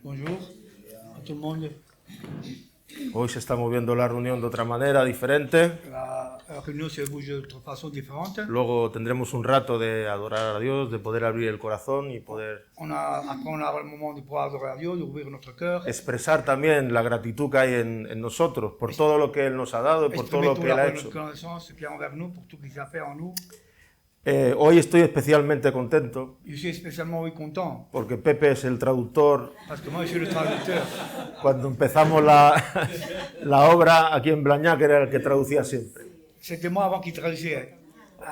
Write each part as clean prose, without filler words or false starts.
Bonjour à tout le monde. Hoy se está moviendo la reunión de otra manera, diferente. La réunion se bouge de façon différente. Luego tendremos un rato de adorar a Dios, de poder abrir el corazón y poder Après, on aura le moment de pouvoir adorer à Dieu, d'ouvrir notre cœur. expresar también la gratitud que hay en nosotros por todo lo que Él nos ha dado y por todo lo que Él ha hecho. Reconnaissance qu'il y a envers nous pour tout ce qu'il a fait en nous. Hoy estoy especialmente contento Je suis spécialement content porque Pepe es el traductor. parce que moi je suis le traducteur. Cuando empezamos la obra aquí en Blagnac era el que traducía siempre. C'était moi avant qu'il traduisait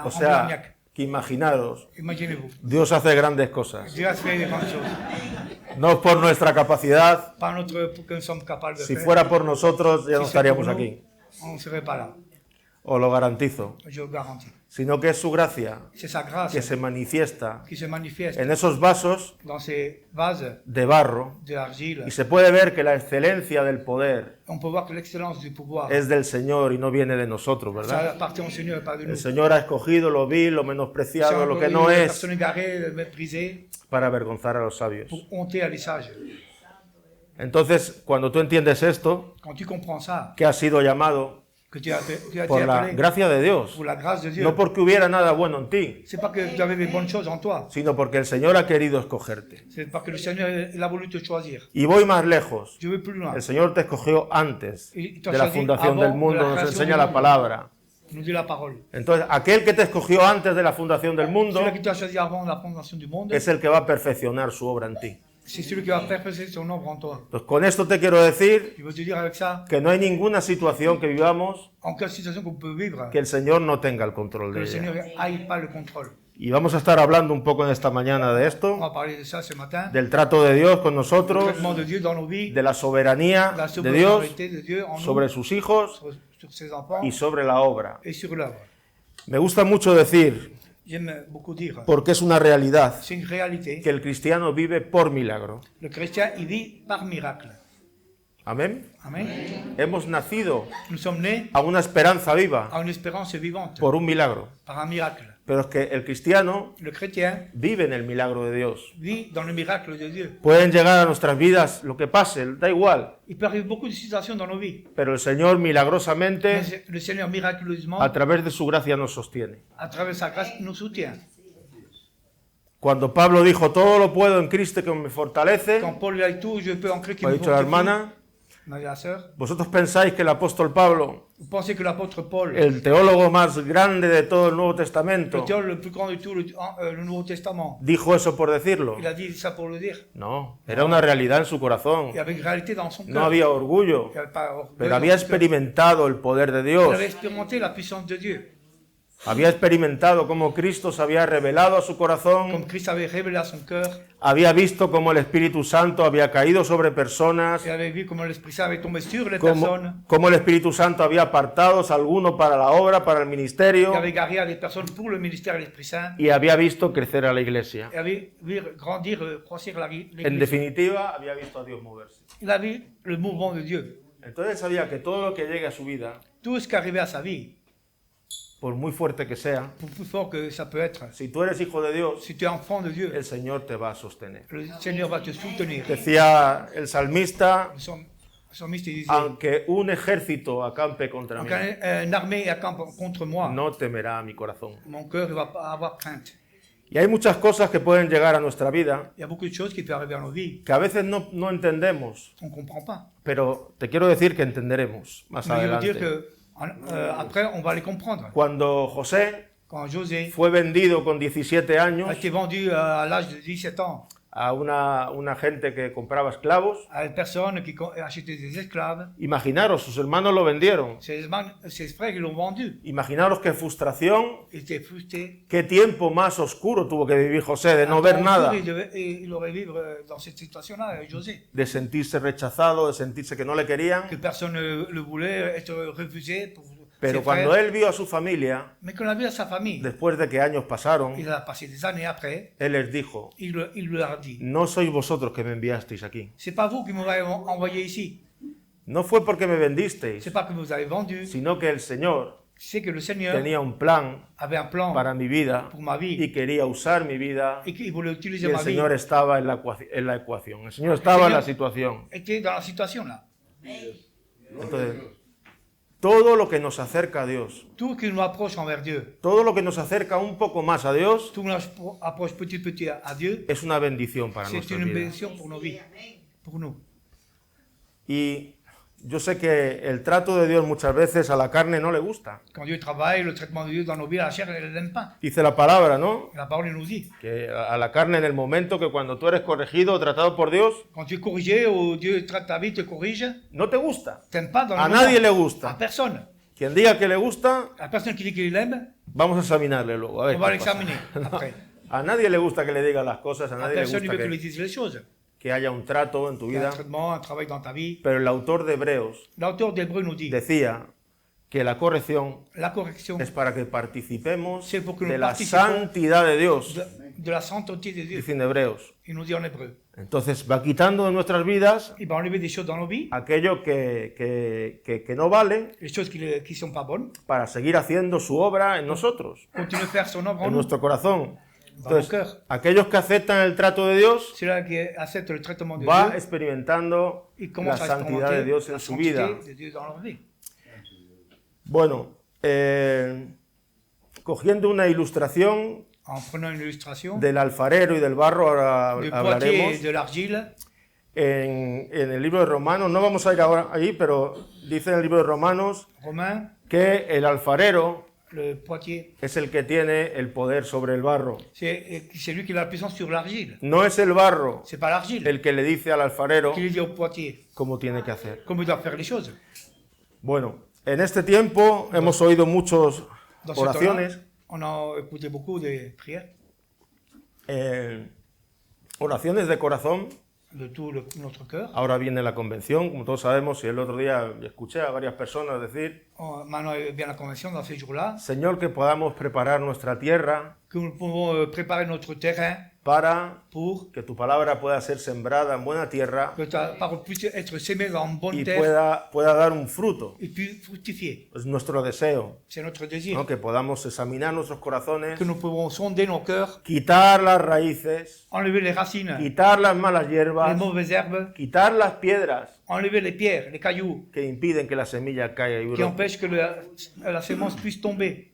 O en sea, Blagnac. que imaginaros, Imaginez-vous. Dios hace grandes cosas. Dieu a fait de grandes choses. No es por nuestra capacidad, Pas notre pour que nous sommes capables de si faire. fuera por nosotros ya no Si c'est pour estaríamos nous, aquí, on ne serait pas là. os lo garantizo. Je vous garantis. Sino que es su gracia C'est sa grâce que se manifiesta qui se manifeste en esos vasos dans ces vases de barro d'argile. y se puede ver que la excelencia del poder On peut voir que l'excellence du pouvoir, es del Señor y no viene de nosotros, ça ¿verdad? appartient au Seigneur et pas de nous. El Señor ha escogido lo vil, lo menospreciado, lo que no les es, personnes égarées, méprisées, para avergonzar a los sabios. pour honter à les sages. Entonces, cuando tú entiendes esto, Quand tu comprends ça, que has sido llamado que tu as été por la appelé gracia de Dios, pour la grâce de Dieu, no porque hubiera nada bueno en ti, c'est pas que tu avais des bonnes choses en toi, sino porque el Señor ha querido escogerte. c'est parce que le Seigneur il a voulu te choisir. Y voy más lejos. Je vais plus loin. El Señor te escogió antes Il t'a de la choisi fundación avant del de mundo, la nos création enseña du la monde. palabra. Nous dit la parole. Entonces, aquel que te escogió antes de la fundación del mundo Celui qui t'a choisi avant la fondation du monde, es el que va a perfeccionar su obra en ti. c'est celui qui va perfectionner son œuvre en toi. Entonces, con esto te quiero decir Je veux te dire avec ça, que no hay ninguna situación que vivamos en quelle situation qu'on peut vivre, que el Señor no tenga el control que de le Seigneur ella. n'aille pas le contrôle. Y vamos a estar hablando un poco en esta mañana de On esto, va parler de ça ce matin. del trato de Dios con Le nosotros, traitement de Dieu dans nos vies, de la soberanía la de Dios souveraineté de Dieu en nous, sobre sus hijos sur ses enfants y sobre la obra. et sur l'œuvre. Me gusta mucho decir, J'aime beaucoup dire, porque es una realidad, c'est une réalité. que el cristiano vive por milagro. Le chrétien, il vit par miracle. Amén. Amen. Hemos nacido Nous sommes nés a una esperanza viva à une espérance vivante, por un milagro. par un miracle. Pero es que el cristiano Le chrétien vive en el milagro de Dios. vit dans le miracle de Dieu. Pueden llegar a nuestras vidas lo que pase, da igual. Il peut arriver beaucoup de situations dans nos vies. Pero el Señor milagrosamente, Mais le Seigneur, miraculeusement, a través de su gracia, nos sostiene. à travers sa grâce, nous soutient. Cuando Pablo dijo, todo lo puedo en Cristo que me fortalece, Quand Paul a dit tout, je peux en Christ qui ha me dicho la fortifie. hermana, Ma sœur, vosotros pensáis que el apóstol Pablo, vous pensez que l'apôtre Paul, el teólogo más grande de todo el Nuevo le Testamento, théologue le plus grand de tout le Nouveau Testament, dijo eso por decirlo? il a dit ça pour le dire. No, era una realidad en su corazón. Il y avait une réalité dans son No cœur. había orgullo, Il n'y avait pas orgueil pero dans había son cœur. experimentado el poder de Il Dios. avait expérimenté la puissance de Dieu. Había experimentado cómo Cristo se había revelado a su corazón. Comme Christ avait révélé à son cœur, Había visto cómo el Espíritu Santo había caído sobre personas. il avait vu comment l'Esprit Saint avait tombé sur les personnes, Cómo el Espíritu Santo había apartado a algunos para la obra, para el ministerio. il avait garé à des personnes pour le ministère de l'Esprit Saint, Y había visto crecer a la iglesia. il avait vu grandir, croissir En l'Église. definitiva, había visto a Dios moverse. Il a vu le mouvement de Dieu. Entonces sabía que todo lo que llegue a su vida, Tout ce qui arrivait à sa vie, por muy fuerte que sea, pour plus fort que ça peut être, si tú eres hijo de Dios, si tu es enfant de Dieu, el Señor te va a sostener. le Seigneur va te soutenir. Decía el salmista, Le psalmiste disait, aunque un ejército acampe contra mí, une armée accampe contre moi, no temerá mi corazón. mon cœur ne va pas avoir crainte. Y hay muchas cosas que pueden llegar a nuestra vida Il y a beaucoup de choses qui peuvent arriver à nos vies, que a veces no entendemos, on ne comprend pas. pero te quiero decir que entenderemos más Mais je veux dire adelante. qu'après, on va les comprendre. Cuando José Quand José fue vendido con 17 a años été vendu à l'âge de 17 ans a una gente que compraba esclavos, à une personne qui achetait des esclaves, imaginaros, sus hermanos lo vendieron. ses frères qui l'ont vendu. Imaginaros qué frustración, Il était frustré. qué tiempo más oscuro tuvo que vivir José de no ver nada, Il aurait vivre dans cette situation-là, José. de sentirse rechazado, de sentirse que no le querían. Que personne ne le voulait, être refusé pour Pero ses cuando frères. él vio a su familia, Mais quand on a vu à sa famille, después de que años pasaron, il a passé des années après, él les dijo, il leur a dit, no sois vosotros que me enviasteis aquí. c'est pas vous qui m'avez envoyé ici, No fue porque me vendisteis, c'est pas que vous avez vendu, sino que el Señor sais que le Seigneur tenía un plan avait un plan para mi vida pour ma vie y quería usar mi vida et qu'il voulait y utiliser el ma vie. Señor estaba en la ecuación, el Señor estaba en la situación. Était dans la situation là. Entonces, todo lo que nos acerca a Dios, Tout qui nous approche envers Dieu, todo lo que nos acerca un poco más a Dios, tout nous approche petit petit à Dieu, es una bendición para c'est nuestras une vidas. bénédiction pour nos vies, pour nous. Y yo sé que el trato de Dios muchas veces a la carne no le gusta. Quand Dieu travaille, le traitement de Dieu dans nos vies, la chair, elle n'aime pas. Dice la palabra, ¿no? La parole nous dit. Que a la carne en el momento que cuando tú eres corregido o tratado por Dios, Quand tu es corrigé ou Dieu traite ta vie, te corrige, no te gusta. t'aimes pas dans le A moment. nadie le À gusta. personne. Quien diga que le gusta, La personne qui dit qu'il aime, vamos a examinarle luego. A ver on va qué pasa. l'examiner après. A nadie le gusta que le digan las cosas, a À nadie le personne ne gusta veut que tu lui que, dises les choses. que haya un trato en tu Il y a un vida. traitement, un travail dans ta vie. Pero el autor de Hebreos L'auteur d'Hébreux nous dit, decía que la corrección la correction es para que participemos C'est pour que de nous la participons santidad de Dios, de la sainteté de Dieu. dice en Hebreos. Il nous dit en hébreu. Entonces va quitando de nuestras vidas Il va enlever des choses dans nos vies, aquello que no vale les choses qui ne sont pas bonnes, para seguir haciendo su obra en nosotros, continue à faire son œuvre en en nous, nuestro corazón. dans nos Entonces, cœurs. aquellos que aceptan el trato de Dios Celui qui accepte le traitement de va Dieu, experimentando il la commence à santidad de expérimenter Dios la en su vida. sainteté de Dieu dans leur vie. Bueno, cogiendo una ilustración En prenant une illustration, del alfarero y del barro, ahora du poitier et hablaremos. de l'argile, En el libro de Romanos, no vamos a ir ahora ahí, pero dice en el libro de Romanos Romain, que el alfarero le poitier, es el que tiene el poder sobre el barro. c'est lui qui a la puissance sur l'argile. No es el barro C'est pas l'argile el que le dice al alfarero qui lui dit au poitier cómo tiene que hacer. comment il doit faire les choses. Bueno, en este tiempo hemos oído muchas Dans ce oraciones, temps-là, on a écouté beaucoup de prières oraciones de corazón. de tout notre cœur. Ahora viene la convención, como todos sabemos, y el otro día escuché a varias personas decir, Maintenant vient la convention dans ces jours-là, Señor, que podamos preparar nuestra tierra que nous pouvons préparer notre terrain para pour que tu palabra pueda ser sembrada en buena tierra que ta parole puisse être sémée dans une bonne y terre pueda dar un fruto. et puis fructifier. Es nuestro deseo, C'est notre désir. ¿no? Que podamos examinar nuestros corazones, Que nous pouvons sonder nos cœurs, quitar las raíces, enlever les racines, quitar las malas les hierbas, mauvaises herbes, quitar las piedras enlever les pierres, les cailloux que impiden que la semilla caiga y qui brote. empêchent que la sémence puisse tomber.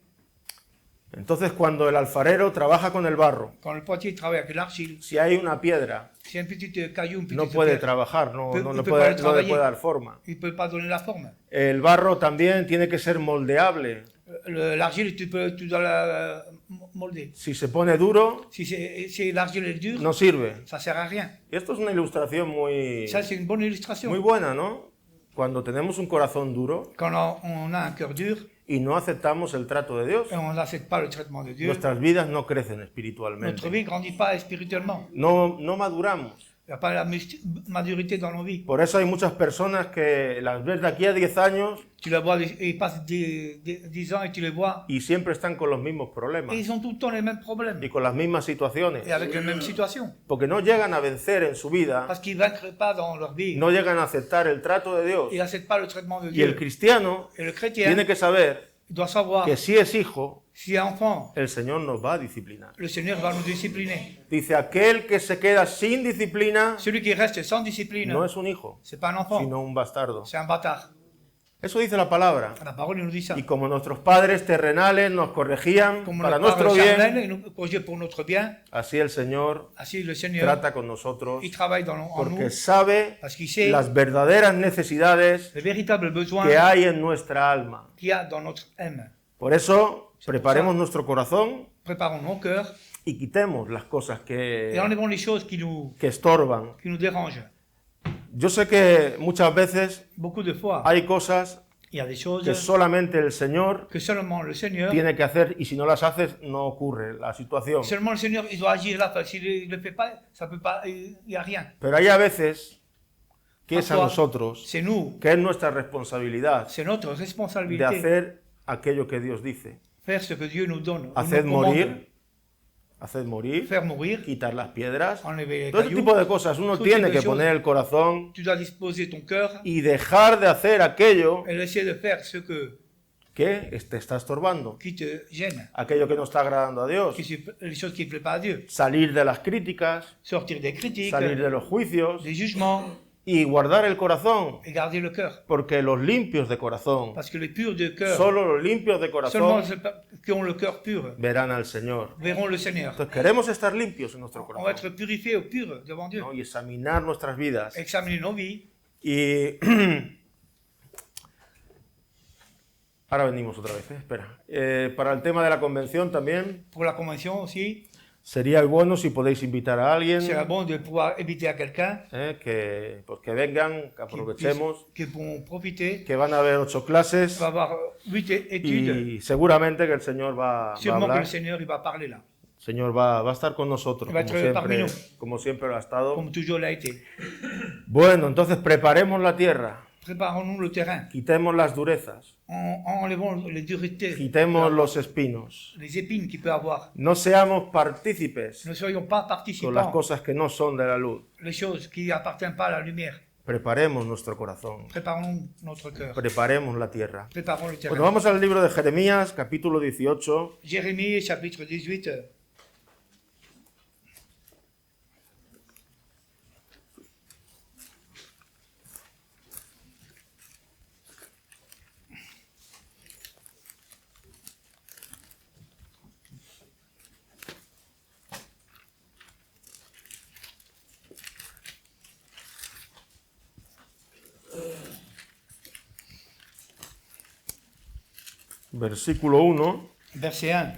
Entonces, cuando el alfarero trabaja con el barro, Quand le potier travaille avec l'argile, si hay una piedra, si un petit caillou, une petite no puede pierre, trabajar, no, Peut- no, il le peut puede, pas no le travailler. puede dar forma. il ne peut pas donner la forme. El barro también tiene que ser moldeable. L'argile, tu dois la molder. Si se pone duro, Si l'argile est dure, no sirve. ça ne sert à rien. Y esto es una ilustración muy, Ça, c'est une bonne illustration. muy buena, ¿no? Cuando tenemos un corazón duro Quand on a un cœur dur y no aceptamos el trato de Dios, et on n'accepte pas le traitement de Dieu, nuestras vidas no crecen notre espiritualmente. vie ne grandit pas spirituellement. No maduramos. Il n'y a pas la maturité dans nos vies. Por eso hay muchas personas que las ves de aquí a 10 años Tu la vois, ils passent 10 ans et tu les vois, y siempre están con los mismos et problemas ils ont tout le temps les mêmes problèmes y con las mismas situaciones, et avec les mêmes situations. porque no llegan a vencer en su vida, Parce qu'ils ne vaincrent pas dans leur vie. no llegan a aceptar el trato de Dios. Ils n'acceptent pas le traitement de Y el Dieu. cristiano Et le chrétien tiene que saber il doit savoir que si es hijo, si un enfant, el Señor nos va a disciplinar. le Seigneur va nous discipliner. Dice, aquel que se queda sin disciplina Celui qui reste sans discipline, no es un hijo, c'est pas un enfant, sino un bastardo. c'est un bâtard. Eso dice la palabra. La parole nous dit ça. Y como nuestros padres terrenales nos corregían Comme para le Père nuestro charnel, bien, il nous corrige pour notre bien, así el Señor ainsi le Seigneur, trata con nosotros il travaille en porque nous, sabe parce qu'il sait las verdaderas necesidades les véritables besoins que hay en nuestra alma. qu'il y a dans notre âme. Por eso, preparemos nuestro corazón Préparons nos cœurs y quitemos las cosas et enlevons les choses qui nous estorban. dérangent. Yo sé que muchas veces Beaucoup de fois, hay cosas il y a des choses que solamente el Señor que seulement le Seigneur, tiene que hacer y si no las haces no ocurre la situación. seulement le Seigneur, il doit agir là, parce qu'il ne le fait pas, ça peut pas, il n'y a rien. Pero hay a veces que es a Parfois, nosotros, c'est nous, que es nuestra responsabilidad c'est notre de responsabilité hacer aquello que Dios dice. faire ce que Dieu nous donne, Haced nous commande, morir, faire mourir, quitar las piedras, enlever les todo ese cailloux. tipo de cosas. Uno Tout tiene type de que choses. poner el corazón Tu dois disposer ton cœur y dejar de hacer aquello et essayer de faire ce que ¿qué te está estorbando? qui te gênent, Aquello que no está agradando a Dios. les choses qui ne plaisent pas à Dieu. Salir de las críticas, Sortir des critiques, salir de los juicios des jugements y guardar el corazón, et garder le cœur. porque los limpios de corazón, Parce que les purs de cœur, solo los limpios de seulement corazón ceux qui ont le cœur pur, verán al Señor. verront le Seigneur. Entonces queremos estar limpios en nuestro On va corazón, être purifiés ou purs devant Dieu. ¿no? Y examinar nuestras vidas. Examiner nos vies. Y ahora venimos otra vez, espera. Para el tema de la convención también Pour la convention aussi, sería bueno si podéis invitar a alguien c'est bon de pouvoir inviter à quelqu'un que vengan, que aprovechemos, qui pourront profiter. que van a haber 8 clases Il va y avoir 8 études. y seguramente que el Señor va a Sûrement que hablar. le Seigneur il va parler là, El Señor va a estar con nosotros, Va a estar parmi como siempre lo ha estado. comme toujours l'a été. Bueno, entonces preparemos la tierra, Préparons-nous le terrain. quitemos las durezas, Enlevons les duretés, quitemos los espinos. les épines qu'il peut avoir. No seamos partícipes Ne soyons pas con las participants. cosas que no son de la luz. Les choses qui n'appartiennent pas à la lumière. Preparemos nuestro corazón, Préparons notre cœur. preparemos la tierra. Préparons le terrain. Bueno, vamos al libro de Jeremías, capítulo 18. Jérémie, chapitre 18. Versículo 1. Verset 1.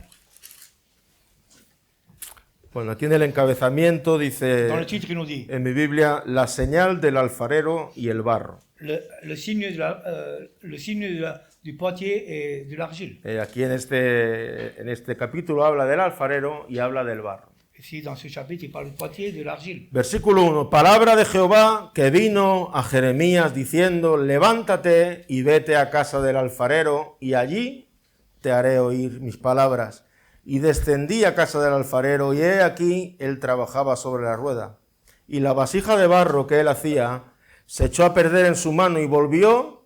Bueno, aquí en el encabezamiento dice Dans le titre, il nous dit en mi Biblia, la señal del alfarero y el barro. le signe, du potier et de l'argile. Aquí en este capítulo habla del alfarero y habla del barro. Ici, dans ce chapitre, il parle du potier et de l'argile. Versículo 1. Palabra de Jehová que vino a Jeremías diciendo, levántate y vete a casa del alfarero y allí te haré oír mis palabras. Y descendí a casa del alfarero y he aquí él trabajaba sobre la rueda. Y la vasija de barro que él hacía se echó a perder en su mano y volvió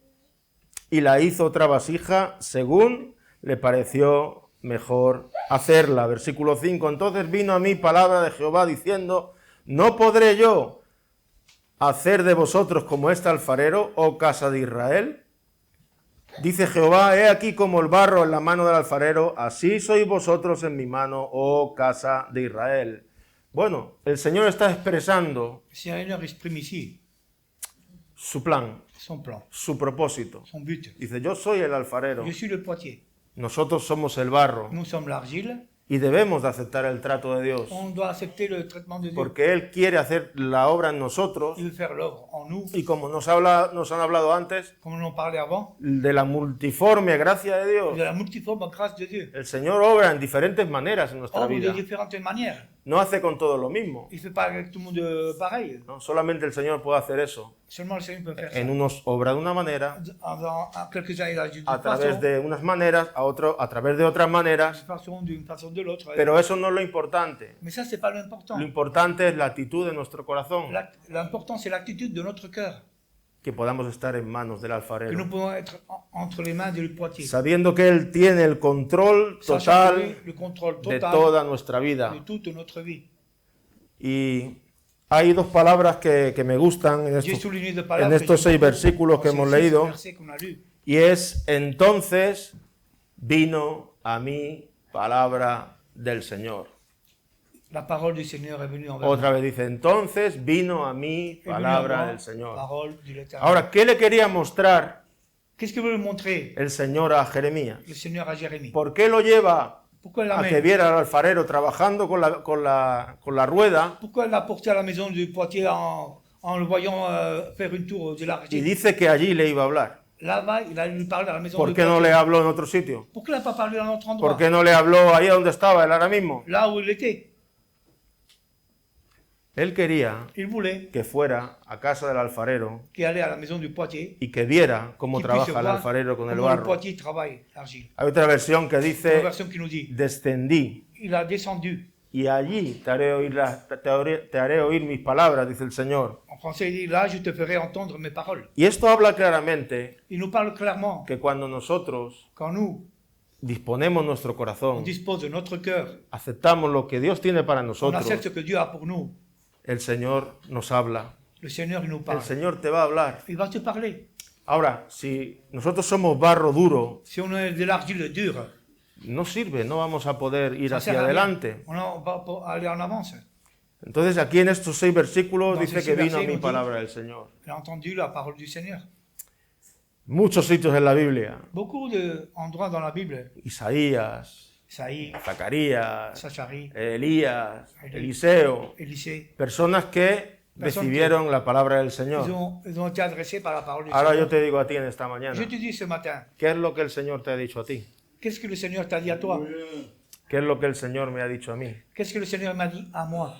y la hizo otra vasija según le pareció mejor hacerla. Versículo 5. Entonces vino a mí palabra de Jehová diciendo, ¿no podré yo hacer de vosotros como este alfarero, oh casa de Israel? Dice Jehová, he aquí como el barro en la mano del alfarero, así sois vosotros en mi mano, oh casa de Israel. Bueno, el Señor está expresando Le Seigneur exprime ici su plan, son plan, su propósito. son but. Dice, yo soy el alfarero, Je suis le potier. nosotros somos el barro Nous sommes l'argile. y debemos de aceptar el trato de Dios, On doit accepter le traitement de Dieu. porque Él quiere hacer la obra en nosotros Il veut faire l'œuvre en nous. y como nos han hablado antes, Comme on en parlait avant, de la multiforme gracia de Dios. de la multiforme grâce de Dieu. El Señor obra en diferentes maneras en nuestra Œuvre de vida. différentes manières. No hace con todo lo mismo. Il ne fait pas avec tout le monde pareil. ¿No? Solamente el Señor puede hacer eso. Seulement le Seigneur peut faire ça. En unos obra de una manera, À quelques-uns, il agit d'une a través façon, de unas maneras, a través de otras maneras. d'une façon de l'autre. Pero eso no es lo importante. Mais ça, c'est pas l'important. Lo importante es la actitud de nuestro corazón, L'important, c'est l'attitude de notre cœur. que podamos estar en manos del Que nous alfarero, pouvons être entre les mains du potier. sabiendo que Él tiene el control Sachant total que le contrôle de total toda nuestra vida. de toute notre vie. Y hay dos palabras que me gustan en J'ai estos, souligné deux en palabres estos 6 versículos que hemos leído, versets qu'on a lus. y es entonces vino a mí palabra del Señor. La parole du Seigneur est venue envers Otra vez dice, entonces vino a mí Est venue palabra envers del Señor. Parole de l'Éternel. Ahora, ¿qué le quería mostrar Qu'est-ce que veut montrer el Señor a Jeremías? le Seigneur à Jérémie? ¿Por qué lo lleva Pourquoi elle a que l'amène? viera al alfarero trabajando con la rueda? Pourquoi elle l'a porté à la maison du potier en le voyant faire une tour de Y l'argile? dice que allí le iba a hablar. Là-bas, il a lui parlé à la maison ¿Por du qué no potier. le habló en otro sitio? Pourquoi il n'a pas parlé dans un autre endroit? ¿Por qué no le habló ahí donde estaba él ahora mismo? Là où il était. Él quería Il voulait que fuera a casa del alfarero qu'il allait à la maison du potier. y que viera cómo Qu'il puisse trabaja el voir alfarero con el comment le barro. potier travaille l'argile. Hay otra versión que Une dice, version qui nous dit descendí. il a descendu. y allí te haré oír, te haré oír mis palabras, dice el Señor. En français, il dit, là, je te ferai entendre mes paroles. Y esto habla claramente Il nous parle clairement. que cuando nosotros Quand nous, disponemos nuestro on corazón, dispose de notre cœur, aceptamos lo que Dios tiene para on nosotros, accepte ce que Dieu a pour nous. el Señor nos habla. Le Seigneur, il nous El parle. Señor te va a hablar. Il va te parler. Ahora, si nosotros somos barro duro, Si on est de l'argile dure, no sirve, no vamos a poder ir ça hacia sert à rien. adelante. On va pas aller en avance. Entonces aquí en estos 6 versículos Entonces, dice que sí, vino a versículos, mi sí. palabra del Señor. Il a entendu la parole du Seigneur. Muchos sitios en la Biblia. Beaucoup d'endroits dans la Bible, Isaías, Isaïe, Zacarías, Zacharie, Elías, Eliseo. Élisée, Personas que recibieron la palabra del Señor. ils ont été adressés par la parole du Ahora yo Seigneur. te digo a ti en esta mañana, Je te dis ce matin, ¿qué es lo que el Señor te ha dicho a ti? qu'est-ce que le Seigneur t'a dit à toi? ¿Qué es lo que el Señor me ha dicho a mí? Qu'est-ce que le Seigneur m'a dit à moi?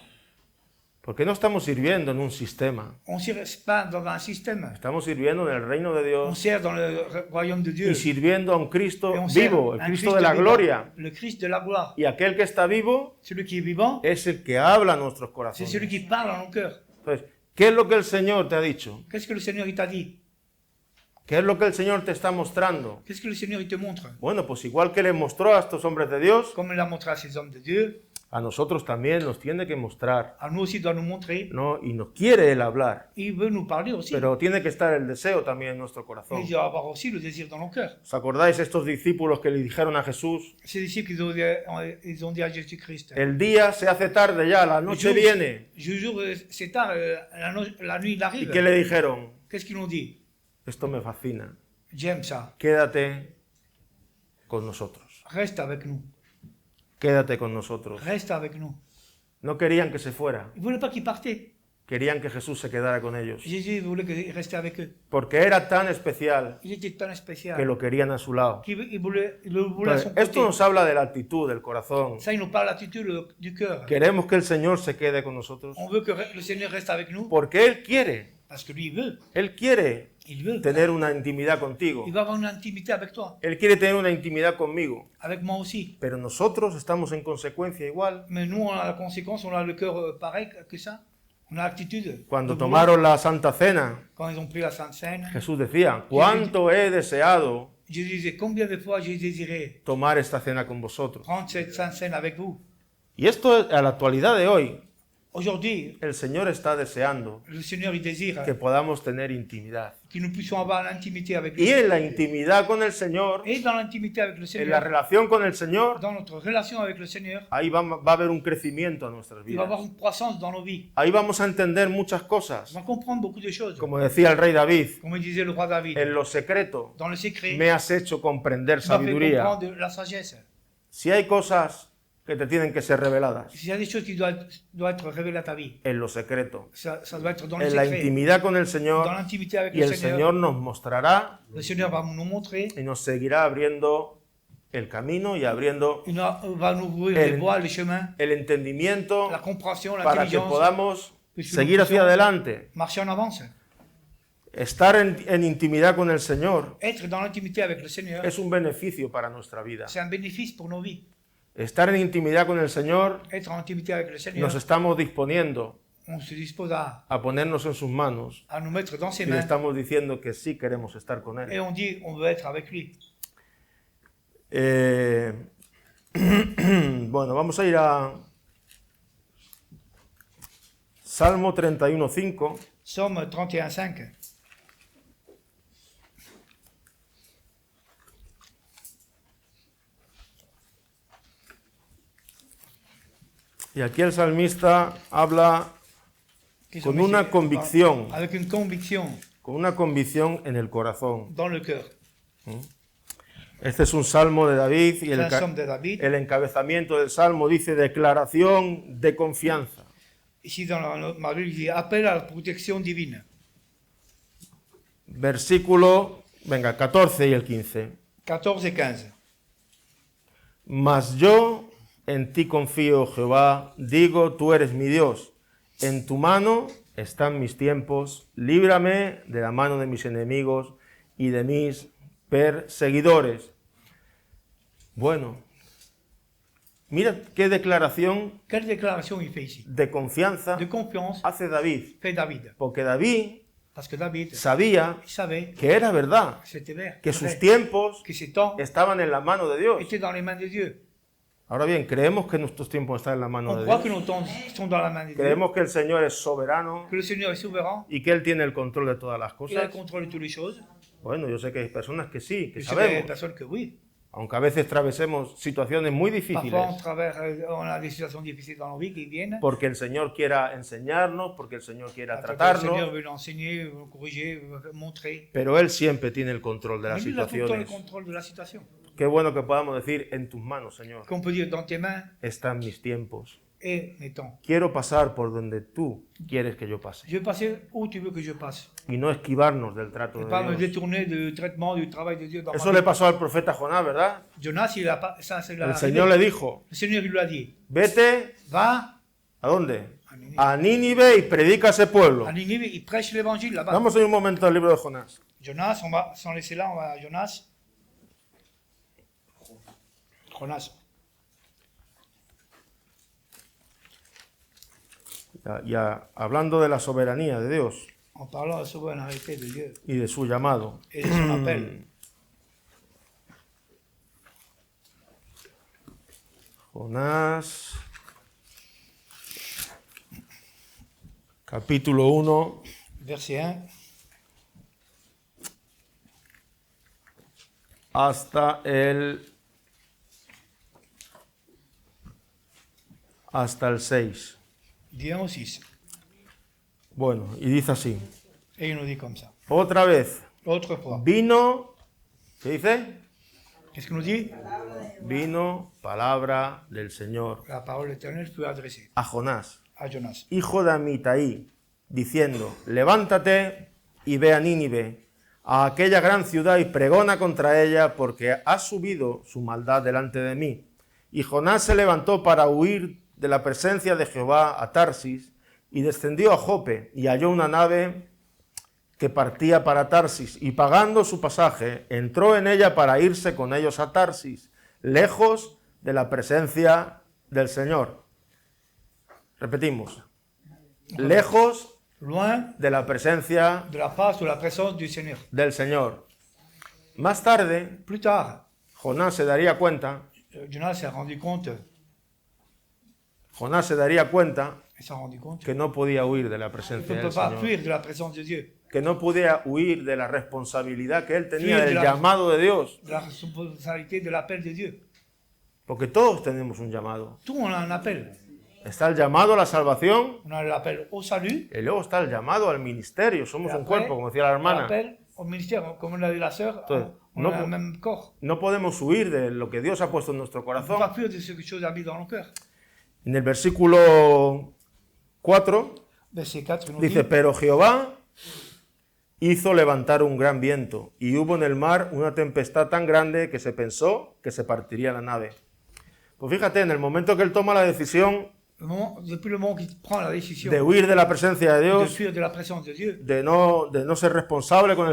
Porque no estamos sirviendo en un sistema, On ne sert pas dans un système. estamos sirviendo en el reino de On Dios sert dans le royaume de Dieu. y sirviendo a un Cristo Et on sert vivo, el un Cristo Christ de la vivant, gloria. le Christ de la gloire. Y aquel que está vivo Celui qui est vivant, es el que habla a nuestros c'est celui corazones. qui parle à nos cœurs. Entonces, ¿qué es lo que el Señor te ha dicho? Qu'est-ce que le Seigneur il t'a dit? ¿Qué es lo que el Señor te está mostrando? Qu'est-ce que le Seigneur il te montre? Bueno, pues igual que le mostró a estos hombres de Dios, Comme il l'a montré à ces hommes de Dieu, a nosotros también nos tiene que mostrar, à nous aussi il doit nous montrer. ¿no? Y nos quiere Él hablar, Il veut nous parler aussi. pero tiene que estar el deseo también en nuestro corazón. Mais il doit avoir aussi le désir dans nos cœurs. ¿Os acordáis estos discípulos que le dijeron a Jesús? Ces disciples, ils ont dit à Jésus-Christ, El día se hace tarde ya, la noche viene. C'est tard, la nuit il ¿Y arrive. qué le dijeron? Qu'est-ce qu'ils ont dit? Esto me fascina. J'aime ça. Quédate con nosotros. Reste avec nous. Quédate con nosotros. Reste avec nous. No querían que se fuera, Ils ne voulaient pas qu'ils partaient. querían que Jesús se quedara con ellos. Jésus voulait qu'il restait avec eux. Porque era tan especial Il était tan spécial que lo querían a su lado. qu'il il le voulait à son Entonces, côté. esto nos habla de la actitud, del corazón. Ça, il nous parle de l'attitude du cœur. Queremos que el Señor se quede con nosotros On veut que le Seigneur reste avec nous porque Él quiere. parce que lui, il veut. Él quiere Il veut. tener una intimidad contigo. Il va avoir une intimité avec toi, Él quiere tener una intimidad conmigo. avec moi aussi. Pero nosotros estamos en consecuencia igual. Mais nous, on a la conséquence, on a le cœur pareil que ça. On a l'attitude. Cuando de tomaron la Santa Cena, Quand ils ont pris la Sainte Seine, Jesús decía, cuánto he deseado Jésus disait, combien de fois j'ai désiré tomar esta cena con vosotros. prendre cette Sainte Seine avec vous. Y esto a la actualidad de hoy, Aujourd'hui, el Señor está deseando le Seigneur, il désire que podamos tener intimidad. que nous puissions avoir l'intimité avec lui. Y en la intimidad con el Señor, Et dans l'intimité avec le en la Seigneur, relación con el Señor, dans notre relation avec le Seigneur, ahí va a haber un crecimiento a nuestras il va y vidas. avoir une croissance dans nos vies. Ahí vamos a entender muchas cosas. On va comprendre beaucoup de choses. Como decía el rey David, Comme disait le roi David, en lo secreto dans le secret, me has hecho comprender tu m'as fait sabiduría. comprendre la sagesse. Si hay cosas que te tienen que ser reveladas, S'il y a des choses qui doivent être révélées à ta vie, en lo secreto, ça doit être dans le en la secret, intimidad con el dans Señor, l'intimité avec y le el Seigneur. Señor nos mostrará Le Seigneur va nous montrer, y nos seguirá abriendo el camino y abriendo il va nous ouvrir El- les voies, les chemins, el entendimiento la compréhension, para que l'intelligence, podamos que nous seguir hacia puissions adelante. marcher en avance. Estar en intimidad con el Señor Être dans l'intimité avec le Seigneur, es un beneficio para nuestra vida. c'est un bénéfice pour nos vies. Estar en intimidad con el Señor, Être en intimité avec le Seigneur, nos estamos disponiendo on se dispose à ponernos en sus manos nous mettre dans ses y le mains estamos diciendo que sí queremos estar con et Él. on dit on veut être avec lui. Bueno, vamos a ir a Salmo 31:5. Psaume 31:5. Y aquí el salmista habla con una convicción, Avec une conviction en el corazón. dans le cœur. Este es un salmo de David y C'est un psaume de David. el encabezamiento del salmo dice declaración de confianza. Ici dans ma Bible, il dit appel à la protection divine. Versículo, venga, 14 y el 15. 14 et 15. Mas yo en ti confío, Jehová, digo, tú eres mi Dios. En tu mano están mis tiempos, líbrame de la mano de mis enemigos y de mis perseguidores. Bueno, Mira qué declaración Quelle déclaration il fait ici? de confianza De confiance hace David. fait David. Porque David Parce que David, sabía il savait que era verdad, que c'était vrai, que sus tiempos que ses temps estaban en la mano de Dios. étaient dans les mains de Dieu. Ahora bien, creemos que nuestros tiempos están en la mano On de croit Dios. que nos temps sont dans la main de Dieu, Creemos que el Señor es soberano que le Seigneur est souverain, y que Él tiene el control de todas las il a le cosas. contrôle de toutes les choses. Bueno, yo sé que hay personas que sí, que Je sais qu'il y a des sabemos, personnes que oui. aunque a veces atravesemos situaciones muy difíciles, Parfois, on a des situations difficiles dans nos vies qui viennent. porque el Señor quiera enseñarnos, porque el Señor quiera Parce que le Seigneur tratarnos, veut l'enseigner, veut corriger, veut montrer. pero Él siempre tiene el control de las Mais lui, il a tout le temps le situaciones. contrôle de la situation. Qué bueno que podamos decir, en tus manos, Señor, Qu'on peut dire, dans tes mains están mis tiempos. et mes temps. Quiero pasar por donde tú quieres que yo pase Je vais passer où tu veux que je passe. y no esquivarnos del trato Ne pas me de Dios. détourner du traitement, du travail de Dieu dans Eso ma le vie. pasó al profeta Jonás, ¿verdad? Jonas, il a pas, ça c'est El Señor le dijo, Le Seigneur, il lui a dit, vete, va ¿a dónde? à Ninive. A Nínive y predica a ese pueblo. À Ninive, il prêche l'évangile là-bas. Vamos en un momento al libro de Jonás. Jonas, on va s'en laisser là, on va à Jonas. Jonas. Hablando de la soberanía de Dios En parlant de la souveraineté de Dieu y de su llamado. et de son appel. Jonás, capítulo 1, Verset 1 hasta el 6. du 1 au 6. Bueno, y dice así. Et il nous dit comme ça. Otra vez, Autrefois. vino, ¿qué dice? Qu'est-ce qu'il nous dit? Vino palabra del Señor La parole éternelle fut adressée a Jonás, à Jonas. hijo de Amitai, diciendo, levántate y ve a Nínive, a aquella gran ciudad, y pregona contra ella, porque ha subido su maldad delante de mí. Y Jonás se levantó para huir de la presencia de Jehová a Tarsis, y descendió a Jope, y halló una nave que partía para Tarsis, y pagando su pasaje, entró en ella para irse con ellos a Tarsis, lejos de la presencia del Señor. Repetimos, lejos Loin de la presencia de la face, de la présence du Seigneur. del Señor. Más tarde, Plus tard, Jonás se daría cuenta, Jonas s'est rendu compte, que no podía huir de la qu'il presencia ne del peut pas Señor, fuir de la présence de Dieu, que no podía huir de la responsabilidad que él tenía Sí, del claro. llamado de Dios, de la responsabilité de l'appel de Dieu. porque todos tenemos un llamado. Tout, on a un appel. Está el llamado a la salvación On a l'appel au salut, y luego está el llamado al ministerio. Somos et un après, cuerpo, como decía la hermana. l'appel au ministère. Comme l'a dit la sœur, Entonces, on no a po- le même corps. No podemos huir de lo que Dios ha puesto en nuestro On ne peut corazón. pas fuir de ce que Dieu a mis dans nos cœurs. En el versículo 4 Verset 4, il nous dice, dit, pero Jehová hizo levantar un gran viento, y hubo en el mar una tempestad tan grande que se pensó que se partiría la nave. Pues fíjate, en el momento que él toma la decisión depuis le moment qu'il prend la décision de huir de la presencia de de Dios, fuir de la présence de Dieu, de no ser responsable con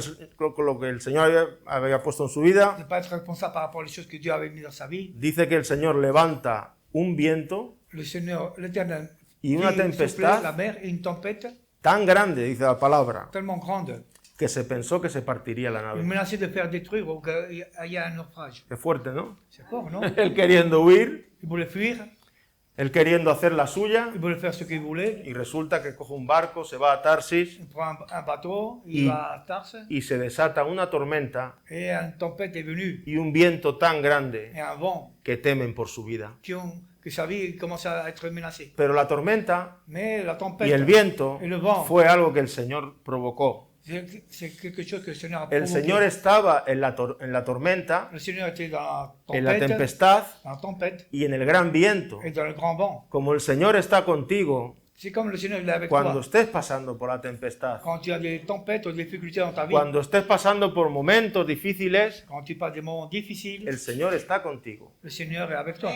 lo que el Señor había puesto en su vida, de ne pas être responsable par rapport aux choses que Dieu avait mises dans sa vie, dice que el Señor levanta un viento le Seigneur, l'Éternel, y una fit souffler tempestad la mer et une tempête tan grande, dice la palabra, tellement grande, que se pensó que se partiría la il nave. menaçait de faire détruire ou qu'il y a un naufrage. Qué fuerte, ¿no? C'est fort, non? Él queriendo huir, Il voulait fuir, él queriendo hacer la suya, il voulait faire ce qu'il voulait. y resulta que coge un barco, se va a Tarsis Il prend un bateau, il va à Tarse, y se desata una tormenta et une tempête est venue, y un viento tan grande et un vent, que temen por su vida. que sa vie commence à être menacée. Pero la tormenta Mais la tempête y el viento et le vent, fue algo que el Señor provocó. c'est quelque chose que le Seigneur a El provoqué. Señor estaba en la tormenta, Le Seigneur était dans en la la tempestad tempête y en el gran viento. et dans le grand vent. Como el Señor está contigo C'est comme le Seigneur il est avec cuando toi. estés pasando por la tempestad, Quand tu as des tempêtes ou des difficultés dans ta vie, cuando estés pasando por momentos difíciles, quand tu passes des moments difficiles, el Señor está contigo. le Seigneur est avec toi.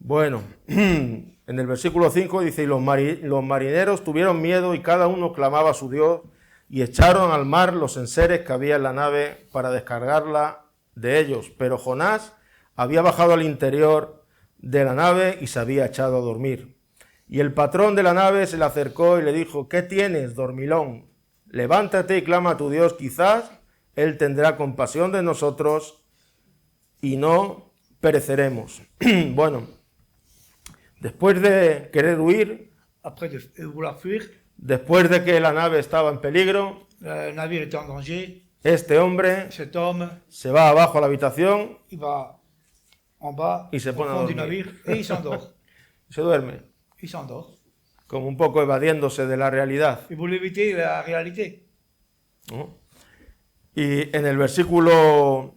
Bueno, en el versículo 5 dice, y los marineros tuvieron miedo y cada uno clamaba a su Dios y echaron al mar los enseres que había en la nave para descargarla de ellos. Pero Jonás había bajado al interior de la nave y se había echado a dormir. Y el patrón de la nave se le acercó y le dijo: ¿qué tienes, dormilón? Levántate y clama a tu Dios, quizás Él tendrá compasión de nosotros y no pereceremos. Bueno, después de querer huir, Après de vouloir fuir, después de que la nave estaba en peligro, le navire était en danger. este hombre Cet homme, se va abajo a la habitación il va en bas, Y se au pone a fond du dormir. navire, et il s'endort. y se duerme, Il s'endort. como un poco evadiéndose de la realidad, Il voulait éviter la réalité. ¿no? Y en el versículo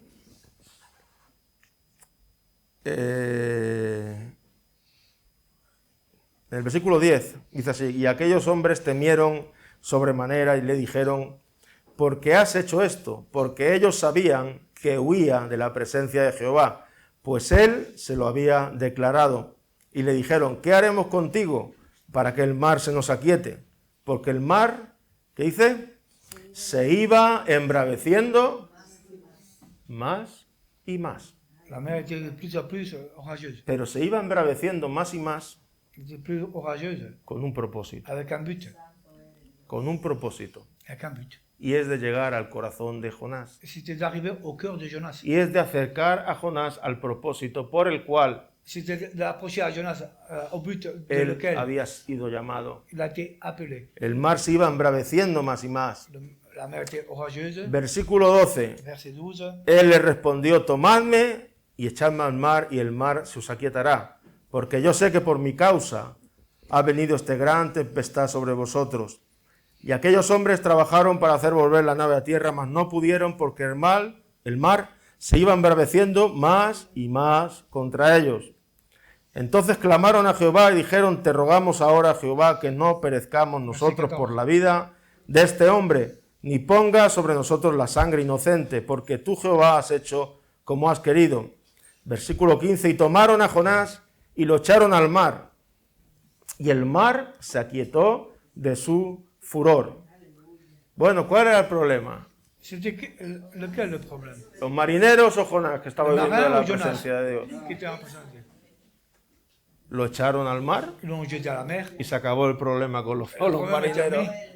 en el versículo 10 dice así: y aquellos hombres temieron sobremanera y le dijeron: ¿por qué has hecho esto? Porque ellos sabían que huía de la presencia de Jehová, pues él se lo había declarado. Y le dijeron: ¿qué haremos contigo para que el mar se nos aquiete? Porque el mar, ¿qué dice? Se iba embraveciendo más y más. La mer était de plus en plus orageuse. Pero se iba embraveciendo más y más Elle était plus orageuse, con un propósito. avec un but. Con un propósito. Avec un but. Y es de llegar al corazón de Jonás. C'était d'arriver au cœur de Jonas. Y es de acercar a Jonás al propósito por el cual C'était d'approcher à Jonas au but de él lequel había sido llamado. il a été appelé. El mar se iba embraveciendo más y más. La mer était orageuse. Versículo 12. Verset 12. Él le respondió: tomadme y echadme al mar, y el mar se os aquietará, porque yo sé que por mi causa ha venido este gran tempestad sobre vosotros. Y aquellos hombres trabajaron para hacer volver la nave a tierra, mas no pudieron, porque el mar se iba embraveciendo más y más contra ellos. Entonces clamaron a Jehová y dijeron: te rogamos ahora, Jehová, que no perezcamos nosotros por la vida de este hombre, ni ponga sobre nosotros la sangre inocente, porque tú, Jehová, has hecho como has querido. Versículo 15, y tomaron a Jonás y lo echaron al mar, y el mar se aquietó de su furor. Bueno, ¿cuál era el problema? C'était lequel le problème? ¿Los marineros o Jonás, que estaba El viviendo de marin la o Jonas? presencia de Dios? Qui était en présence de Dieu. Lo echaron al mar Ils l'ont jeté à la mer. y se acabó el problema con los Le problème est marineros. terminé.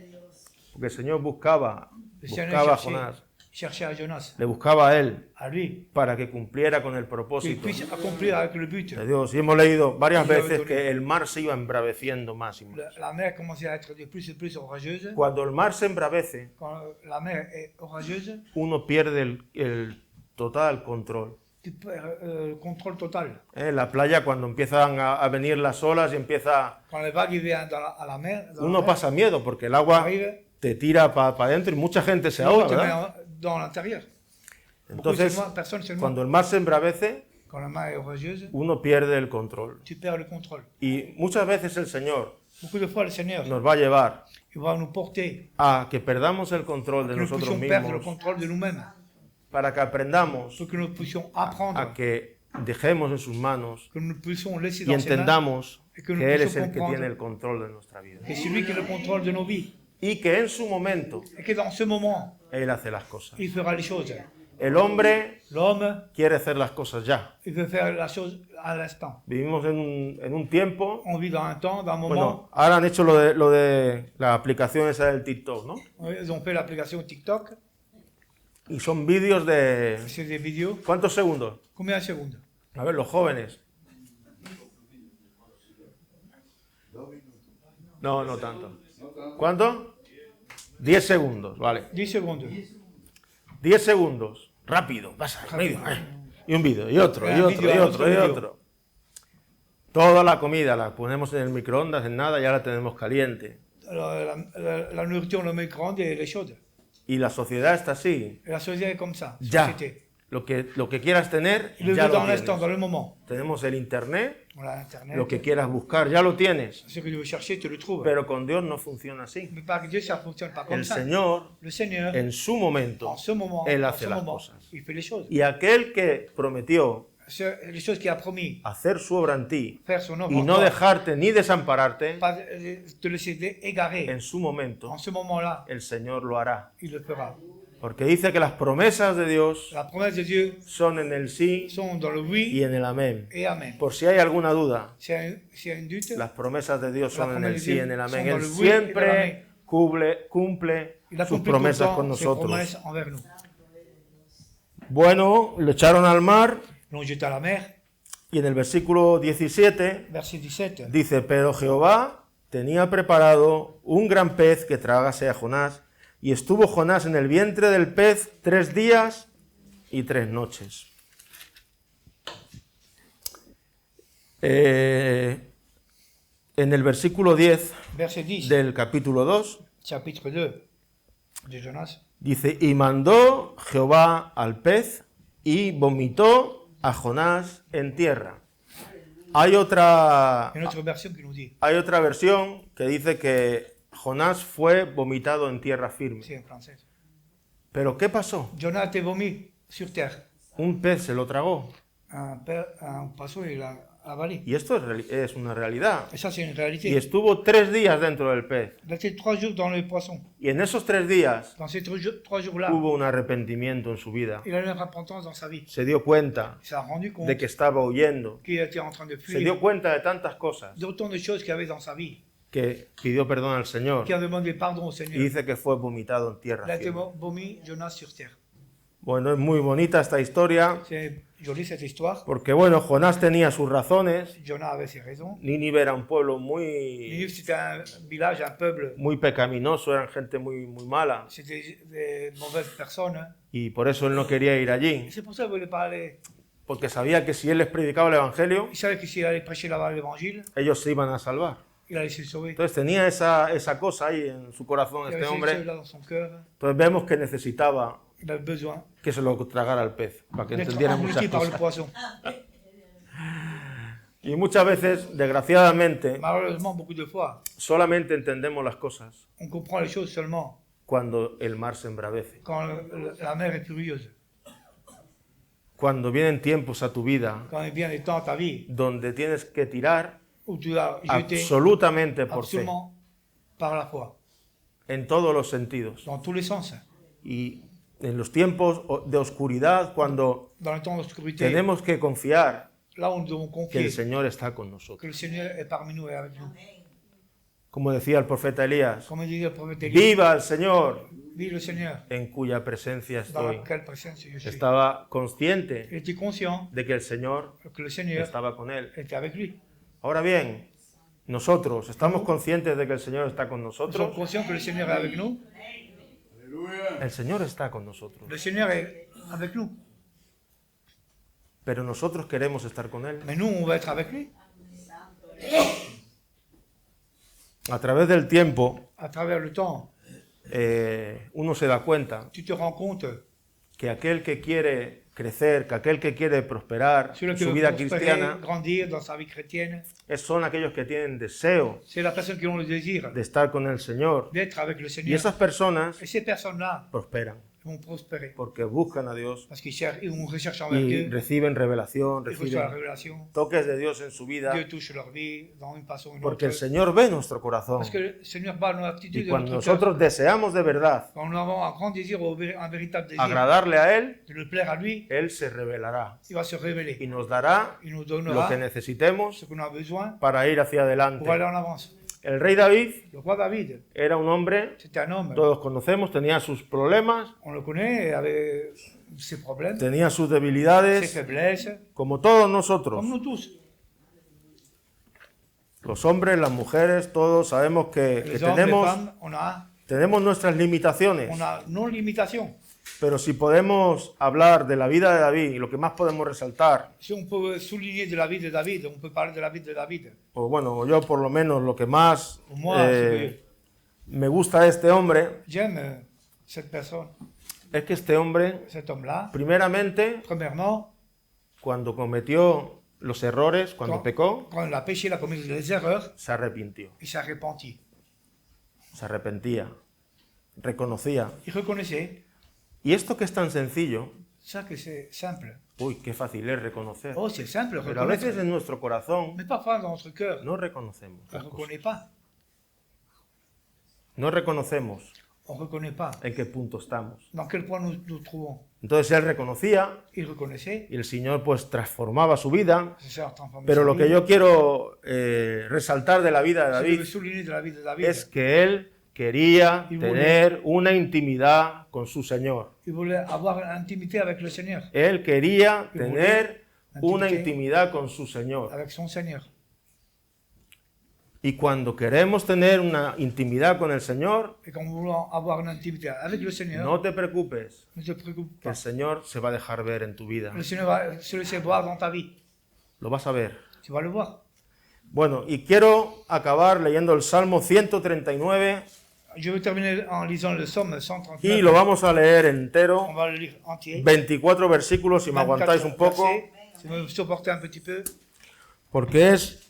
Porque el Señor buscaba Le Seigneur a Jonás, cherchait à Jonas, le buscaba a él à lui, para que cumpliera con el qu'il propósito puisse accomplir avec le but. de Dios. Y hemos leído varias Y lo veces he que el mar se iba embraveciendo más y más. La mer commençait à être de plus en plus orageuse. Cuando el mar se embravece, Quand la mer est orageuse, uno pierde el total control. tu perds le contrôle total. En la playa, cuando empiezan a venir las olas y empieza, Quand les vagues viennent à la mer, uno pasa miedo porque el agua arrive, te tira para adentro y mucha gente se ahoga, te ¿verdad? met dans l'intérieur. Entonces, Personne seulement. cuando el mar se embravece, Quand la mer est orageuse, uno pierde el control. tu perds le contrôle. Y muchas veces el Señor Beaucoup de fois, le Seigneur, nos va a llevar il va nous porter, a que perdamos el control de que nous nosotros puissions perdre le mismos, contrôle de nous-mêmes, para que aprendamos pour que nous puissions a apprendre, que dejemos en sus manos que nous puissions laisser y dans ses mains, entendamos et que nous que Él es puissions el que comprendre tiene el control de nuestra vida. que c'est lui qui a le contrôle de nos vies, Y que en su momento et que dans ce moment, Él hace las cosas. il fera les choses. El hombre L'homme, quiere hacer las cosas ya. il veut faire la chose à l'instant. Vivimos en un tiempo. On vit dans un temps, dans un moment, Bueno, ahora han hecho lo de la aplicación esa del TikTok, ¿no? ils ont fait l'application TikTok, Y son vídeos de... c'est des vidéos. ¿Cuántos segundos? Combien de secondes? A ver, los jóvenes. No, no tanto. ¿Cuánto? 10 segundos, vale. 10 secondes. 10 segundos. Rápido, pasa, rápido. Y un vídeo, y otro, y Un otro, vídeo, y otro otro, y vídeo. otro. Toda la comida la ponemos en el microondas, en nada, ya la tenemos caliente. Alors, la nourriture, le micro-ondes, elle est chaude. Y la sociedad está así. Et la société est comme ça. Ya. Société. Lo que quieras tener, Il le ya veut lo dans l'instant, tienes. dans le moment. Tenemos el internet, On a Internet. lo que quieras buscar, ya lo tienes. Ce que tu veux chercher, tu le trouves. Pero con Dios no funciona así. Mais par Dieu, ça ne fonctionne pas comme El ça. Señor, Le Seigneur, en su momento, en ce moment, Él en hace ce las moment, cosas. il fait les choses. Y aquel que prometió Les choses qu'il a promis, hacer su obra en ti faire son œuvre y en no toi, dejarte ni desampararte, pas te laisser égarer. en su momento En ce moment-là, el Señor lo hará. il le fera. Porque dice que las promesas de Dios La promesse de Dieu son en el sí sont dans le y oui en el amén. et amen. Por si hay alguna duda, S'il y a une doute, las promesas de Dios son en el sí y en el amén. Son Él dans le oui et siempre cumple il a sus accompli tout le promesas con temps ses nosotros. promesses envers nous. Bueno, lo echaron al mar Ils l'ont jeté à la mer, y en el versículo 17 verset 17. dice, pero Jehová tenía preparado un gran pez que tragase a Jonás, y estuvo Jonás en el vientre del pez 3 días y 3 noches. En el versículo 10 Verset 10, del capítulo 2 chapitre 2 de Jonas. dice, y mandó Jehová al pez y vomitó a Jonás en tierra. Hay otra Une autre version qui nous dit, versión que dice que Jonás fue vomitado en tierra firme. c'est en français. ¿Pero qué pasó? Jonas a été vomi sur terre. Un pez se lo tragó. Un poisson, il l'a avalé. Y esto es una realidad. Et ça, c'est une Y réalité. estuvo 3 días dentro del pez. Il a été 3 jours dans le poisson. Y en esos 3 días Dans ces 3 jours-là, hubo un arrepentimiento en su vida. il a eu une repentance dans sa vie. Se dio cuenta Il s'est rendu compte de que estaba huyendo. qu'il était en train de Se dio fuir cuenta de tantas cosas d'autant de choses qu'il y avait dans sa vie, que pidió perdón al Señor. qu'il a demandé pardon au Y Seigneur. dice que fue vomitado en Il tierra a été firme. vomi, Jonas, sur terre. Bueno, es muy bonita esta historia. C'est joli cette histoire. Porque bueno, Jonás tenía sus razones. Jonas avait ses raisons. Nínive era un pueblo Ninive, c'était un village, un peuple. muy pecaminoso, eran gente muy mala. C'était des mauvaises personnes. Y por eso él no quería ir allí. Et c'est pour ça qu'il voulait pas aller. Porque sabía que si él les predicaba el Evangelio, Il savait que s'il allait prêcher là-bas l'évangile, ellos se iban a salvar. il allait se sauver. Entonces tenía esa cosa ahí en su corazón Il este avait hombre. là dans son cœur. Entonces vemos que necesitaba Il avait besoin que se lo tragara el pez, para que d'être entendiera muchas englouti par le cosas. poisson. Y muchas veces, desgraciadamente, Malheureusement, beaucoup de fois, solamente entendemos las cosas on comprend les choses seulement cuando el mar se embravece. quand la mer est furieuse. Cuando vienen tiempos a tu vida Quand il vient des temps à ta vie donde tienes que tirar où tu as jeté absolutamente por fe, absolument par la foi, en todos los sentidos. dans tous les sens. Y en los tiempos de oscuridad, cuando Dans le temps d'obscurité, tenemos que confiar là où nous devons que confier el Señor está con que nosotros. le Seigneur est parmi nous et avec nous. Como decía el profeta Elías, Comme disait le prophète Élie, viva el Señor vive le Seigneur, en cuya presencia dans estoy. laquelle présence je suis. Estaba consciente Il était conscient de que el Señor que le Seigneur estaba con él. était avec lui. Ahora bien, nosotros estamos conscientes de que el Señor está con Nous sommes nosotros. conscients que le Seigneur est avec nous. El Señor está con nosotros, Le Seigneur est avec nous. pero nosotros queremos estar con Él. Mais nous, on va être avec lui. A través del tiempo, À travers le temps, uno se da cuenta tu te rends compte, que aquel que quiere crecer, que aquel que quiere prosperar celui en qui su veut vida prospérer, cristiana, grandir dans sa vie chrétienne, son aquellos que tienen deseo c'est la personne qui a le désir de estar con el Señor. d'être avec le Y Seigneur. esas personas Et ces personnes-là prosperan vont prospérer porque buscan a Dios parce qu'ils cherchent, ils vont rechercher envers y Dieu, reciben revelación, ils reçoivent la reciben révélation. toques de Dios en su vida, Dieu touche leur vie dans une façon ou une porque autre. el Señor ve nuestro corazón. Parce que le Seigneur parle de notre attitude, Y de cuando notre cœur. nosotros deseamos de verdad Quand nous avons un grand désir, un véritable désir agradarle a Él, de le plaire à lui, Él se revelará il va se y révéler. nos dará Il nous lo donnera que necesitemos ce qu'on a besoin para ir hacia pour aller adelante. en avance. El rey David Le roi David, era un hombre, c'était un homme. todos conocemos, tenía sus problemas, On le connaît, il avait ses problèmes, tenía sus ses debilidades, faiblesses, como todos nosotros. comme nous tous. Los hombres, las mujeres, todos sabemos que Les hommes, les tenemos, femmes, tenemos nuestras limitaciones. on a nos limitations. Pero si podemos hablar de la vida de David y lo que más podemos resaltar, Si on peut souligner de la vie de David, on peut parler de la vie de David. o bueno, yo por lo menos lo que más Pour moi, me gusta de este hombre j'aime cette personne, es que este hombre, cet homme-là. primeramente, Premièrement, cuando cometió los errores, cuando pecó, quand il a péché, il a commis des erreurs, se arrepintió, il s'est repenti. se arrepentía, reconocía. Il reconnaissait Y esto que es tan sencillo, ça que c'est simple. uy, qué fácil es reconocer. Oh, c'est simple, Pero a veces reconnaître. en nuestro corazón Mais parfois, dans notre cœur, no reconocemos on las ne cosas. reconnaît pas. No reconocemos On ne reconnaît pas en qué punto estamos. dans quel point nous trouvons. Entonces él reconocía Il reconnaissait, y el Señor pues transformaba su vida. le Seigneur transformait Pero sa lo vie. que yo quiero resaltar de la vida de Ce que je David veux souligner de la vie de David, es que él quería Y tener una intimidad con su Señor. il voulait avoir une intimité avec le Seigneur, Él quería Y tener una intimité intimidad con su Señor. avec son Seigneur. Y cuando queremos tener una intimidad con el Señor, Et quand nous voulons avoir une intimité avec le Seigneur, no te preocupes, ne te préoccupe que el pas. Señor se va a dejar ver en tu vida. Le Seigneur va se laisser voir dans ta vie. Lo vas a ver. Tu vas le voir. Bueno, y quiero acabar leyendo el Salmo 139 Je vais terminer en lisant le psaume y 139. lo vamos a leer entero, On va le lire entier. 24 versículos, si me 24 aguantáis un poco, versets. Si vous me supportez un petit peu, porque es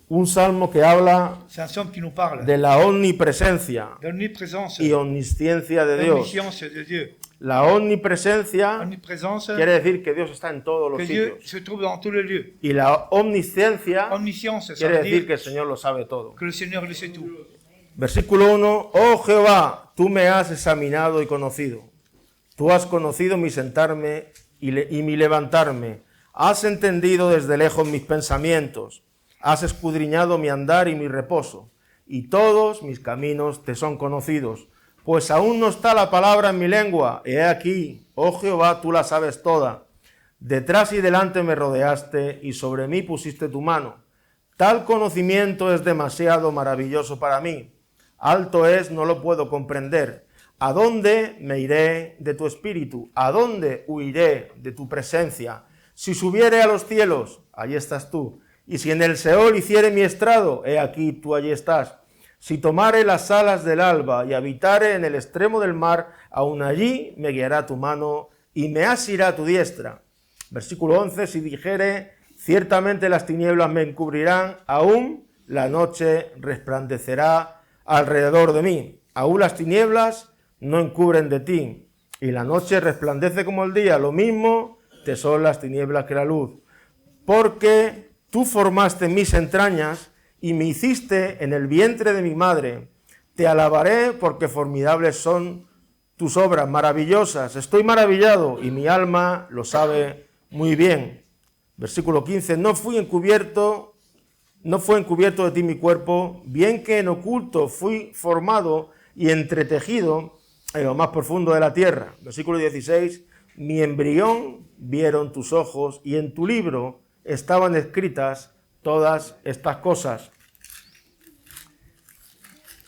un salmo que habla c'est un psaume qui nous parle de la omnipresencia de l'omniprésence, y omnisciencia de de Dios. l'omniscience de Dieu. La omnipresencia Omniprésence, quiere decir que Dios está en todos los que Dieu sitios. se trouve dans tous les lieux. Y la omnisciencia Omniscience, ça quiere veut decir dire que el Señor lo sabe todo. que le Seigneur le sait tout. Versículo 1. Oh Jehová, tú me has examinado y conocido. Tú has conocido mi sentarme y mi levantarme. Has entendido desde lejos mis pensamientos. Has escudriñado mi andar y mi reposo. Y todos mis caminos te son conocidos. Pues aún no está la palabra en mi lengua. He aquí, oh Jehová, tú la sabes toda. Detrás y delante me rodeaste y sobre mí pusiste tu mano. Tal conocimiento es demasiado maravilloso para mí. Alto es, no lo puedo comprender. ¿A dónde me iré de tu espíritu? ¿A dónde huiré de tu presencia? Si subiere a los cielos, allí estás tú. Y si en el Seol hiciere mi estrado, he aquí tú allí estás. Si tomare las alas del alba y habitare en el extremo del mar, aun allí me guiará tu mano y me asirá tu diestra. Versículo 11, si dijere, ciertamente las tinieblas me encubrirán, aún la noche resplandecerá alrededor de mí. Aún las tinieblas no encubren de ti, y la noche resplandece como el día, lo mismo te son las tinieblas que la luz. Porque tú formaste mis entrañas y me hiciste en el vientre de mi madre. Te alabaré porque formidables son tus obras, maravillosas. Estoy maravillado y mi alma lo sabe muy bien. Versículo 15, no fue encubierto de ti mi cuerpo, bien que en oculto fui formado y entretejido en lo más profundo de la tierra. Versículo 16, mi embrión vieron tus ojos y en tu libro estaban escritas todas estas cosas.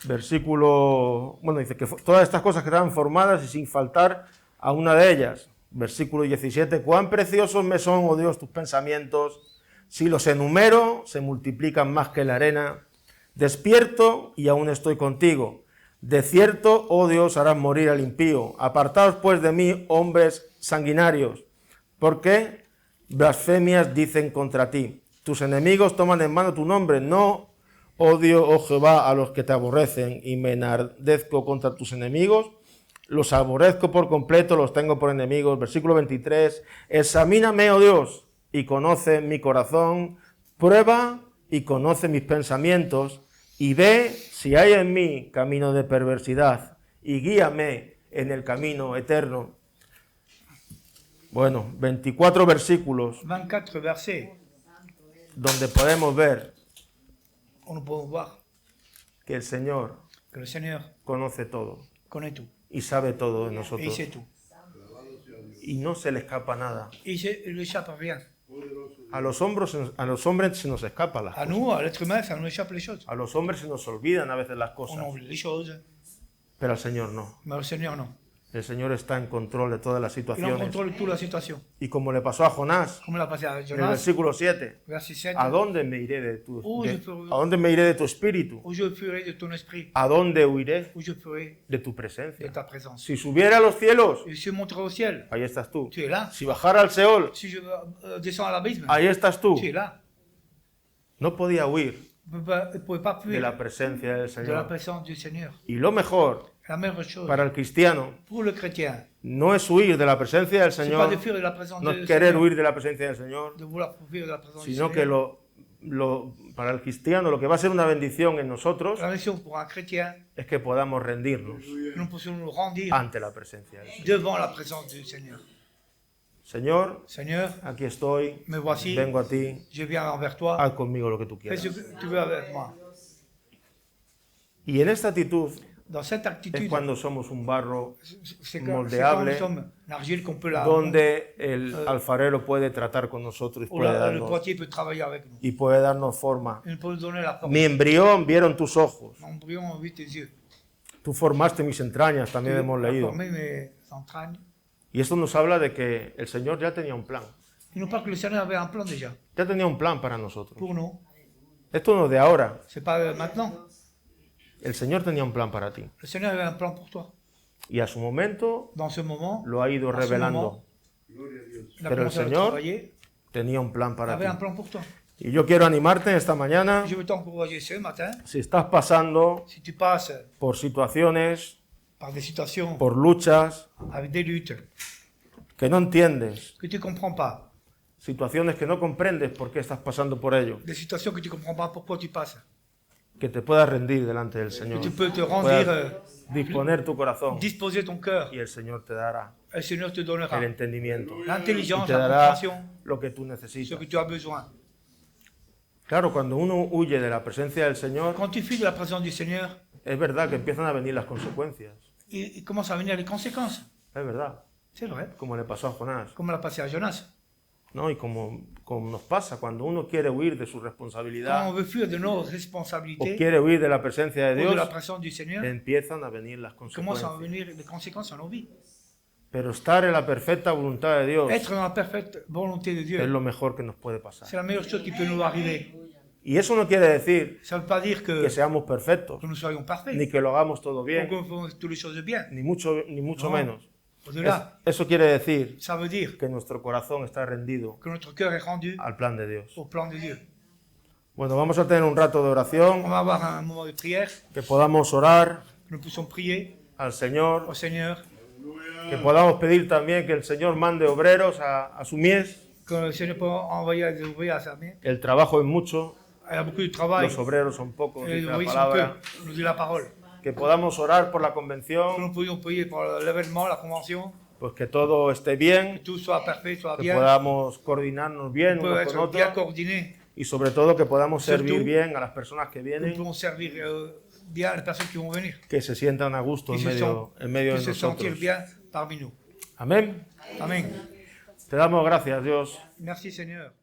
Dice que todas estas cosas que estaban formadas y sin faltar a una de ellas. Versículo 17, cuán preciosos me son, oh Dios, tus pensamientos. Si los enumero, se multiplican más que la arena. Despierto y aún estoy contigo. De cierto, oh Dios, harás morir al impío. Apartaos pues de mí, hombres sanguinarios, porque blasfemias dicen contra ti. Tus enemigos toman en mano tu nombre. No odio, oh Jehová, a los que te aborrecen y me enardezco contra tus enemigos. Los aborrezco por completo, los tengo por enemigos. Versículo 23. Examíname, oh Dios, y conoce mi corazón. Prueba y conoce mis pensamientos. Y ve si hay en mí camino de perversidad. Y guíame en el camino eterno. Bueno, 24 versículos 24 versets, donde podemos ver où nous pouvons voir que el Señor que le Seigneur conoce todo connaît tout. y sabe todo de Et il nosotros. sait tout. Y no se le escapa nada. Il ne lui échappe à rien. A los hombres se nos escapa las À cosas. nous, à l'être humain, ça nous échappe les choses. A los hombres se nos olvidan a veces las On cosas, oublie les choses, pero al Señor no. mais le Seigneur non. El Señor está en control de todas las Il en situaciones. contrôle toute la situation. Y como le pasó a Jonás Comme il a passé à en el Jonas, versículo 7, verset 7, ¿a dónde me iré de tu, Oh, de- je peux- ¿a dónde me iré de tu espíritu? où je fuirai de ton esprit, ¿A dónde huiré où je fuirai de tu de presencia? ta présence. Si subiera a los cielos, Et si je monterai au ciel, ahí estás tú. tu es là. Si bajara al Seol, Si je descends à l'abysme, ahí estás tú. tu es là. No podía huir Il ne pouvait pas de fuir la presencia del de la Señor. présence du Seigneur. Y lo mejor La meilleure chose para el cristiano pour le chrétien, no es huir de la presencia del c'est pas de Señor, fuir de la présence no du es querer Seigneur, huir de la presencia del Señor, de vouloir fuir de la présence du sino Seigneur, que lo para el cristiano, lo que va a ser una bendición en nosotros La mission pour un chrétien, es que podamos rendirnos que nous puissions nous rendre ante la presencia de Dios. devant la présence du Seigneur. Señor, Seigneur, aquí estoy, me voici, vengo a ti, je viens envers toi, haz conmigo lo que tú fais quieras. ce que tu veux avec moi. Y en esta actitud Dans cette es attitude, cuando somos un barro c'est quand moldeable, nous sommes l'argile qu'on peut la... donde el alfarero puede tratar con nosotros y où puede le darnos, potier peut travailler avec nous. y puede darnos forma. Il peut nous donner la forme. Mi embrión vieron tus ojos, Mon embryon a vu tes yeux. tú formaste mis entrañas, también hemos Tu as leído. formé mes entrailles. Y esto nos habla de que el Señor ya tenía un plan, Il nous parle que le Seigneur avait un plan déjà ya tenía un plan para nosotros. pour nous. Esto no es de ahora, C'est pas maintenant. el Señor tenía un plan para ti. Le Seigneur avait un plan pour toi. Y a su momento Dans ce moment, lo ha ido en ce revelando. il a Pero el commencé à Señor travailler. tenía un plan Il para ti. avait un plan pour toi. Y yo quiero animarte esta mañana, Je veux t'encourager ce matin. si estás pasando Si tu passes por situaciones, par des situations por luchas avec des luttes que no entiendes, que tu ne comprends pas, situaciones que no comprendes por qué estás pasando por ello, des situations que tu ne comprends pas pourquoi tu passes, que te puedas rendir delante del que Señor, tu peux te rendre, puedas disponer tu corazón disposer ton cœur, y el Señor te dará et le Seigneur te donnera el entendimiento y l'intelligence, te la dará compréhension, lo que tú ce necesitas. que tu as besoin. Claro, cuando uno huye de la presencia del Señor, Quand tu fuis de la présence du Seigneur, es verdad que empiezan a venir las consecuencias. il commence à venir les conséquences. Es verdad, C'est vrai. como le pasó a Jonás, Comme l'a passé à Jonas. ¿no? Y como nos pasa cuando uno quiere huir de su Quand responsabilidad on veut fuir de nos o responsabilités quiere huir de la presencia de ou de la Dios, présence du Seigneur, empiezan a venir las commencent à consecuencias. venir les conséquences à nos vies. Pero estar en la perfecta voluntad de Dios Être dans la parfaite volonté de es Dieu, lo mejor que nos puede pasar. c'est la meilleure chose qui peut nous arriver. Y eso no quiere decir Ça ne veut pas dire que que seamos perfectos, nous soyons parfaits, ni que lo hagamos todo ou bien, qu'on fasse toutes les choses bien. ni mucho No. menos. Au-delà, Eso quiere decir ça veut dire que nuestro corazón está rendido que notre cœur est rendu al plan de Dios. au plan de Dieu. Bueno, vamos a tener un rato de On oración, va avoir un moment de prière, que podamos orar que nous puissions prier al Señor, au Seigneur, que podamos pedir también que el Señor mande obreros a su mies. que le Seigneur peut envoyer des ouvriers à sa main. El trabajo es mucho, Il y a beaucoup de travail, los obreros son pocos, et dice les la ouvriers sont peu, palabra. nous dit la parole. Que podamos orar por la Que convención, nous pourrions prier pour l'événement, la convention, pues que todo esté que bien, tout soit parfait, soit que bien, podamos coordinarnos bien qu'on peut unos con être bien otros coordonné, y sobre todo que podamos Surtout, servir bien a las personas que que nous vienen, pouvons servir bien les personnes qui vont venir, que se sientan a gusto qui en medio que de se sentir nosotros. bien parmi nous. Amén. Amen. Te damos gracias, Dios. Merci Seigneur.